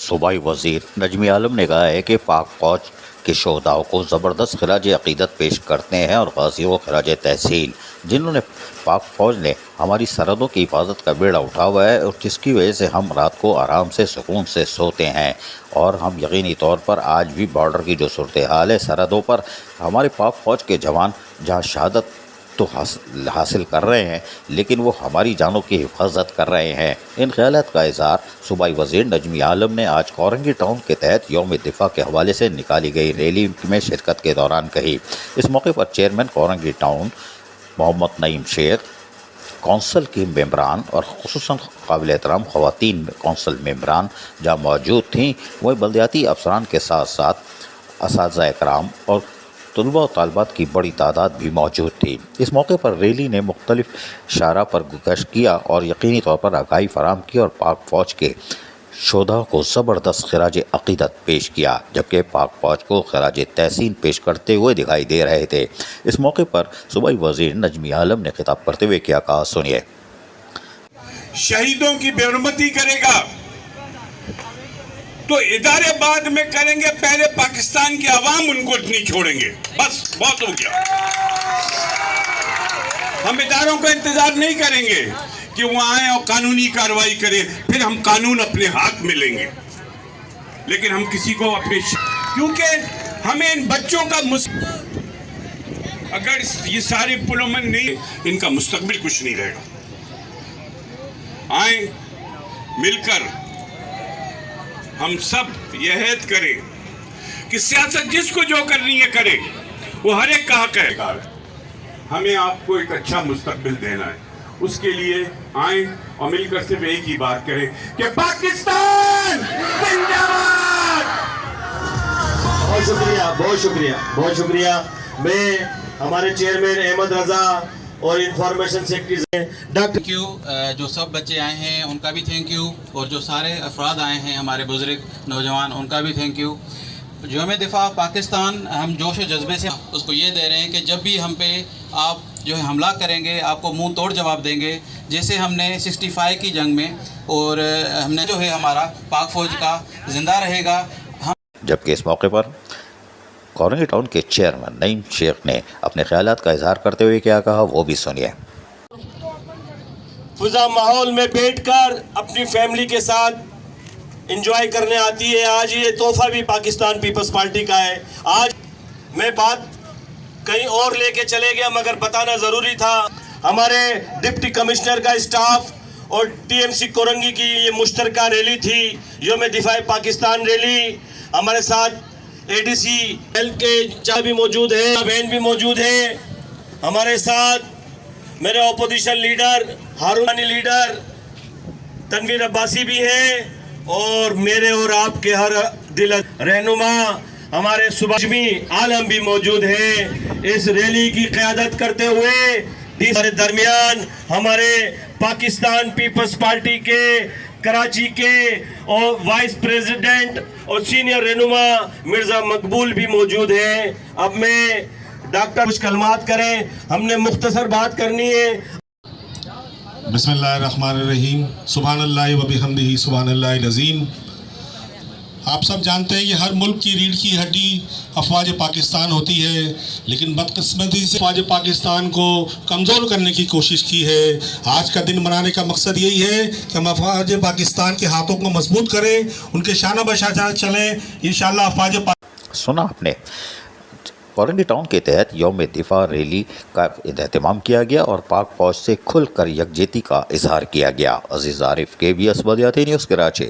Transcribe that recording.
صوبائی وزیر نجمی عالم نے کہا ہے کہ پاک فوج کے شہداؤں کو زبردست خراج عقیدت پیش کرتے ہیں اور غازیوں کو خراج تحسین، جنہوں نے پاک فوج نے ہماری سرحدوں کی حفاظت کا بیڑا اٹھا ہوا ہے اور جس کی وجہ سے ہم رات کو آرام سے سکون سے سوتے ہیں، اور ہم یقینی طور پر آج بھی بارڈر کی جو صورتحال ہے سرحدوں پر، ہمارے پاک فوج کے جوان جہاں شہادت تو حاصل کر رہے ہیں لیکن وہ ہماری جانوں کی حفاظت کر رہے ہیں۔ ان خیالات کا اظہار صوبائی وزیر نجمی عالم نے آج کورنگی ٹاؤن کے تحت یوم دفاع کے حوالے سے نکالی گئی ریلی میں شرکت کے دوران کہی۔ اس موقع پر چیئرمین کورنگی ٹاؤن محمد نعیم شیخ، کونسل کے ممبران اور خصوصاً قابل احترام خواتین کونسل ممبران جہاں موجود تھیں، وہ بلدیاتی افسران کے ساتھ ساتھ اساتذہ اکرام اور طلباء و طالبات کی بڑی تعداد بھی موجود تھی۔ اس موقع پر ریلی نے مختلف شاہراہ پر گشت کیا اور یقینی طور پر آگاہی فراہم کی اور پاک فوج کے شہداء کو زبردست خراج عقیدت پیش کیا، جبکہ پاک فوج کو خراج تحسین پیش کرتے ہوئے دکھائی دے رہے تھے۔ اس موقع پر صوبائی وزیر نجمی عالم نے خطاب کرتے ہوئے کیا کہا، سنیے۔ شہیدوں کی بے حرمتی کرے گا تو ادارے بعد میں کریں گے، پہلے پاکستان کے عوام ان کو نہیں چھوڑیں گے، بس بہت ہو گیا۔ ہم اداروں کا انتظار نہیں کریں گے کہ وہ آئیں اور قانونی کارروائی کریں، پھر ہم قانون اپنے ہاتھ میں لیں گے، لیکن ہم کسی کو اپنے کیونکہ ہمیں ان بچوں کا اگر یہ سارے پلومن نہیں، ان کا مستقبل کچھ نہیں رہے گا۔ آئیں مل کر ہم سب یہ عہد کریں کہ سیاست جس کو جو کرنی ہے کرے، وہ ہر ایک کا حق ہے۔ ہمیں آپ کو ایک اچھا مستقبل دینا ہے، اس کے لیے آئیں اور مل کر صرف ایک ہی بات کریں کہ پاکستان زندہ باد۔ بہت شکریہ، بہت شکریہ، بہت شکریہ۔ میں ہمارے چیئرمین احمد رضا اور information secretary doctor thank you, جو سب بچے آئے ہیں ان کا بھی تھینک یو، اور جو سارے افراد آئے ہیں ہمارے بزرگ نوجوان ان کا بھی تھینک یو۔ یوم دفاع پاکستان ہم جوش و جذبے سے اس کو یہ دے رہے ہیں کہ جب بھی ہم پہ آپ جو ہے حملہ کریں گے آپ کو منہ توڑ جواب دیں گے، جیسے ہم نے 65 کی جنگ میں، اور ہم نے جو ہے ہمارا پاک فوج کا زندہ رہے گا۔ جبکہ اس موقع پر کورنگی ٹاؤن کے چیئرمین نعیم شیخ نے اپنے خیالات کا اظہار کرتے ہوئے کیا کہا، وہ بھی سنیے۔ فضا ماحول میں بیٹھ کر اپنی فیملی کے ساتھ انجوائے کرنے آتی ہے۔ آج یہ تحفہ بھی پاکستان پیپلز پارٹی کا ہے۔ آج میں بات کہیں اور لے کے چلے گیا مگر بتانا ضروری تھا۔ ہمارے ڈپٹی کمشنر کا اسٹاف اور ٹی ایم سی کورنگی کی یہ مشترکہ ریلی تھی، یوم دفاع پاکستان ریلی۔ ہمارے ساتھ اے ڈی سی ایل کے چاہ بھی موجود ہیں، بہن بھی موجود ہیں۔ ہمارے ساتھ میرے opposition leader Haroon leader Tanveer Abbasi بھی ہیں، اور میرے اور آپ کے ہر دل رہنما ہمارے سبحانی عالم بھی موجود ہیں۔ اس ریلی کی قیادت کرتے ہوئے ہمارے درمیان ہمارے پاکستان پیپلز پارٹی کے کراچی کے اور وائس پریزیڈنٹ اور سینئر رہنما مرزا مقبول بھی موجود ہیں۔ اب میں ڈاکٹر کچھ کلمات کریں، ہم نے مختصر بات کرنی ہے۔ بسم اللہ الرحمن الرحیم، سبحان اللہ و بحمدہ سبحان اللہ العظیم۔ آپ سب جانتے ہیں کہ ہر ملک کی ریڑھ کی ہڈی افواج پاکستان ہوتی ہے، لیکن بدقسمتی سے افواج پاکستان کو کمزور کرنے کی کوشش کی ہے۔ آج کا دن منانے کا مقصد یہی ہے کہ ہم افواج پاکستان کے ہاتھوں کو مضبوط کریں، ان کے شانہ بشانہ چلیں، انشاءاللہ افواج سنا آپ نے۔ کورنگی ٹاؤن کے تحت یوم دفاع ریلی کا اہتمام کیا گیا اور پاک فوج سے کھل کر یکجہتی کا اظہار کیا گیا۔ عزیز عارف، KBS بلدیاتی نیوز، کراچی۔